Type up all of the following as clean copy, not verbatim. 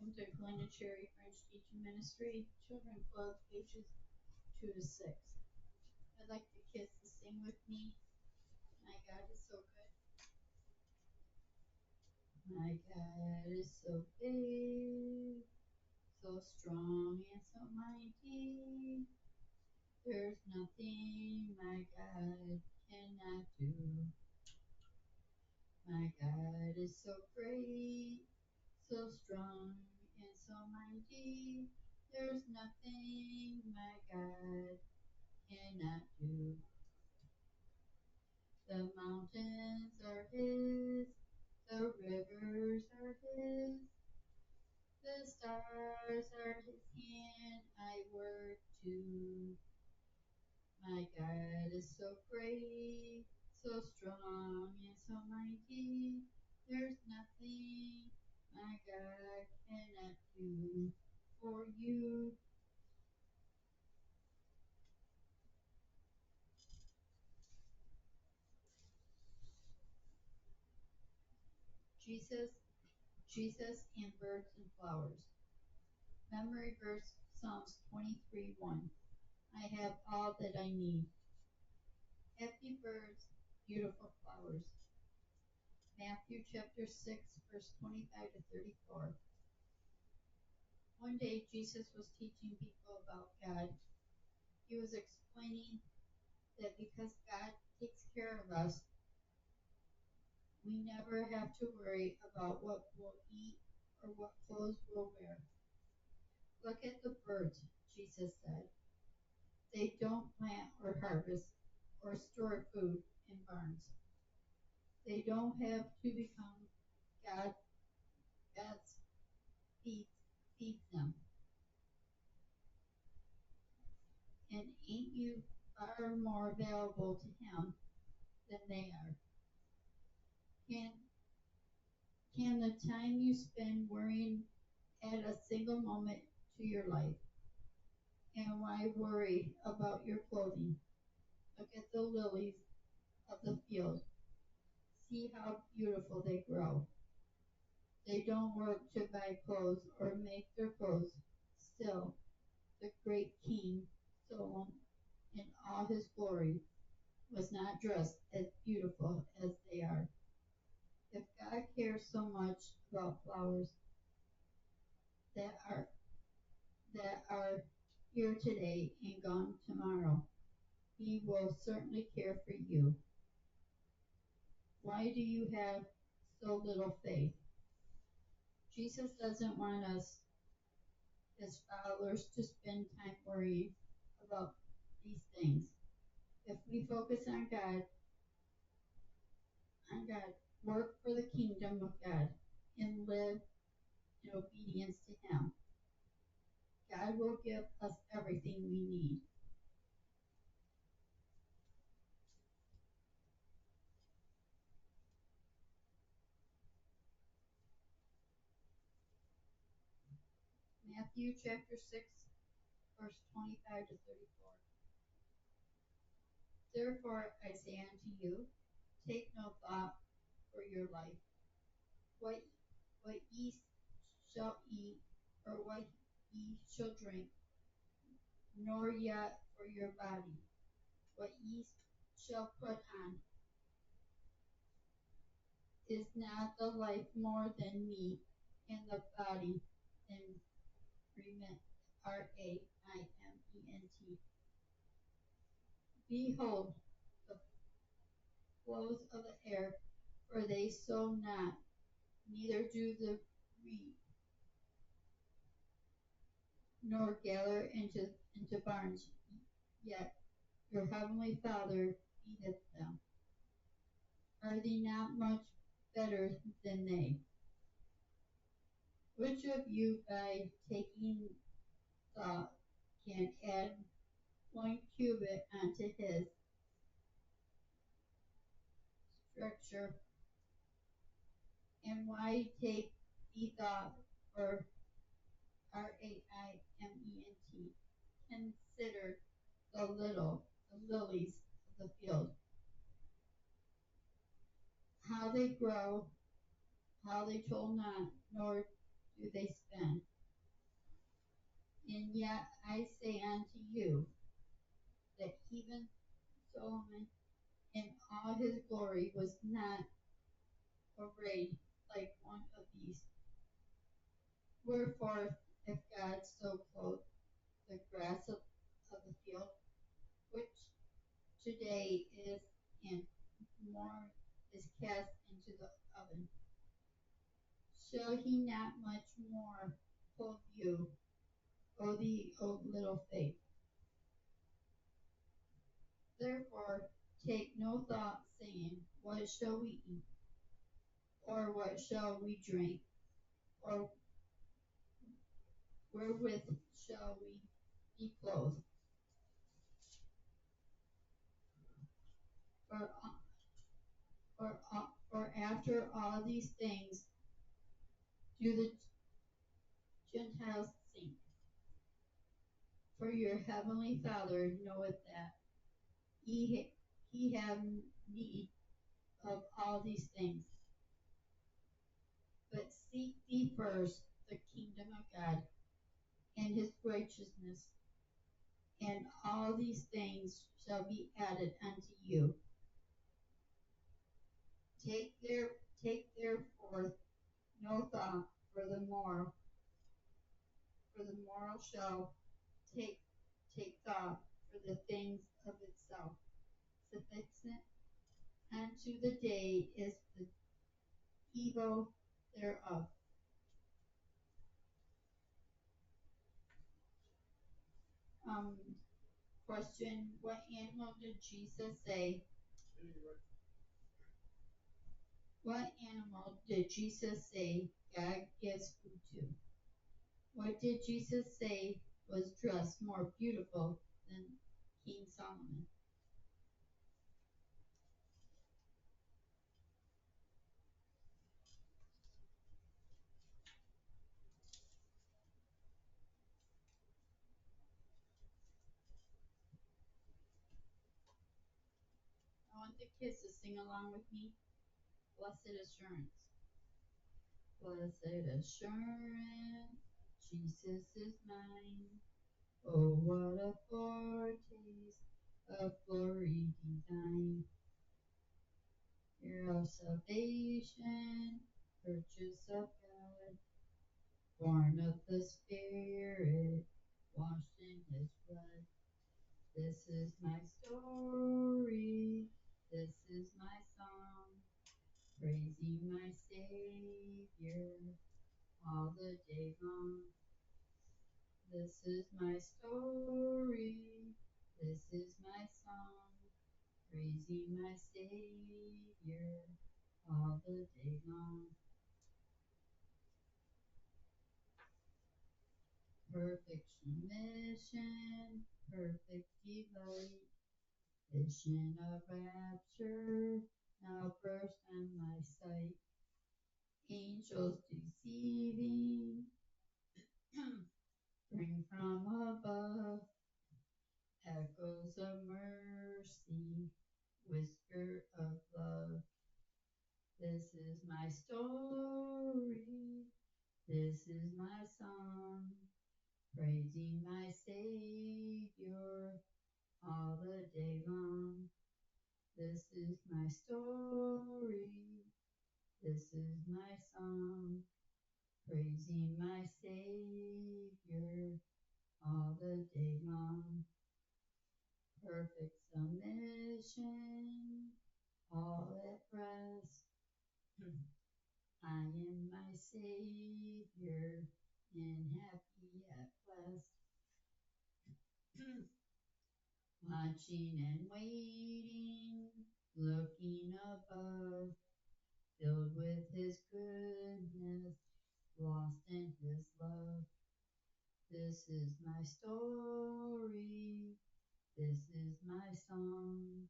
Welcome to Glenna Cherry French Teaching Ministry, Children Club, ages 2 to 6. I'd like the kids to sing with me. My God is so good. My God is so big, so strong and so mighty. There's nothing my God cannot do. My God is so great, so strong and so mighty. There's nothing my God cannot do. The mountains are His, the rivers are His, the stars are His hand I work to. My God is so great, so strong and so mighty. There's nothing my God cannot do for you. Jesus, Jesus and birds and flowers. Memory verse Psalms 23:1. I have all that I need. Happy birds, beautiful flowers. Matthew chapter 6, verse 25 to 34. One day Jesus was teaching people about God. He was explaining that because God takes care of us, we never have to worry about what we'll eat or what clothes we'll wear. Look at the birds, Jesus said. They don't plant or harvest or store food in barns. They don't have to become God God's feeds them. And ain't you far more valuable to Him than they are? Can can the time you spend worrying add a single moment to your life? And why worry about your clothing? Look at the lilies of the field. See how beautiful they grow. They don't work to buy clothes or make their clothes. Still, the great King Solomon in all his glory was not dressed as beautiful as they are. If God cares so much about flowers that are that are here today and gone tomorrow, He will certainly care for you. Why do you have so little faith? Jesus doesn't want us as followers to spend time worrying about these things. If we focus on God, work for the kingdom of God, and live in obedience to Him, God will give us everything we need. Matthew chapter 6, verse 25 to 34. Therefore I say unto you, take no thought for your life, what ye shall eat, or what ye shall drink, nor yet for your body, what ye shall put on. Is not the life more than meat, and the body than raiment? Rament. Behold, the flows of the air, for they sow not, neither do the reap, nor gather into barns, yet your heavenly Father feedeth them. Are they not much better than they? Which of you, by taking thought, can add 1 cubit unto his structure? And why take ye thought for Rament? Consider the lilies of the field, how they grow, how they toil not, nor do they spend. And yet I say unto you that even Solomon in all his glory was not arrayed like one of these. Wherefore, if God so clothed the grass of the field, which today is and more is cast into the oven, shall he not much more clothe you, O thee of little faith? Therefore take no thought, saying, what shall we eat? Or what shall we drink? Or wherewith shall we be clothed? For, for after all these things do the Gentiles seek. For your heavenly Father knoweth that ye have need of all these things. But seek ye first the kingdom of God and his righteousness, and all these things shall be added unto you. Take therefore no thought for the morrow, for the morrow shall take thought for the things of itself. Sufficient unto the day is the evil thereof. Um, Question: what animal did Jesus say? What animal did Jesus say God gives food to? What did Jesus say was dressed more beautiful than King Solomon? I want the kids to sing along with me. Blessed assurance. Blessed assurance, Jesus is mine. Oh, what a foretaste of glory divine. Heir of salvation, purchase of God, born of the Spirit, washed in his blood. This is my story, this is my song, praising my Savior all the day long. This is my story, this is my song, praising my Savior all the day long. Perfect submission, perfect delight, vision of rapture, now burst on my sight. Angels deceiving, bring from above, echoes of mercy, whisper of love. This is my story, this is my song, praising my Savior all the day long. This is my story, this is my song, praising my Savior all the day long. Perfect submission, all at rest. I am my Savior, and happy at last. Watching and waiting, looking above, filled with his goodness, lost in his love. This is my story, this is my song,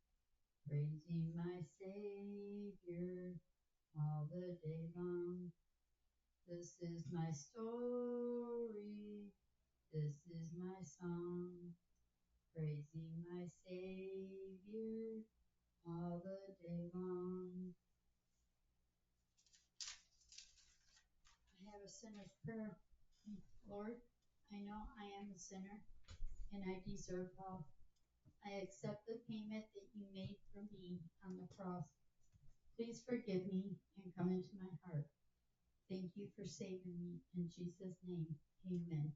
praising my Savior all the day long. This is my story, this is my song, praising my Savior all the day long. I have a sinner's prayer. Lord, I know I am a sinner and I deserve hell. I accept the payment that you made for me on the cross. Please forgive me and come into my heart. Thank you for saving me. In Jesus' name, amen.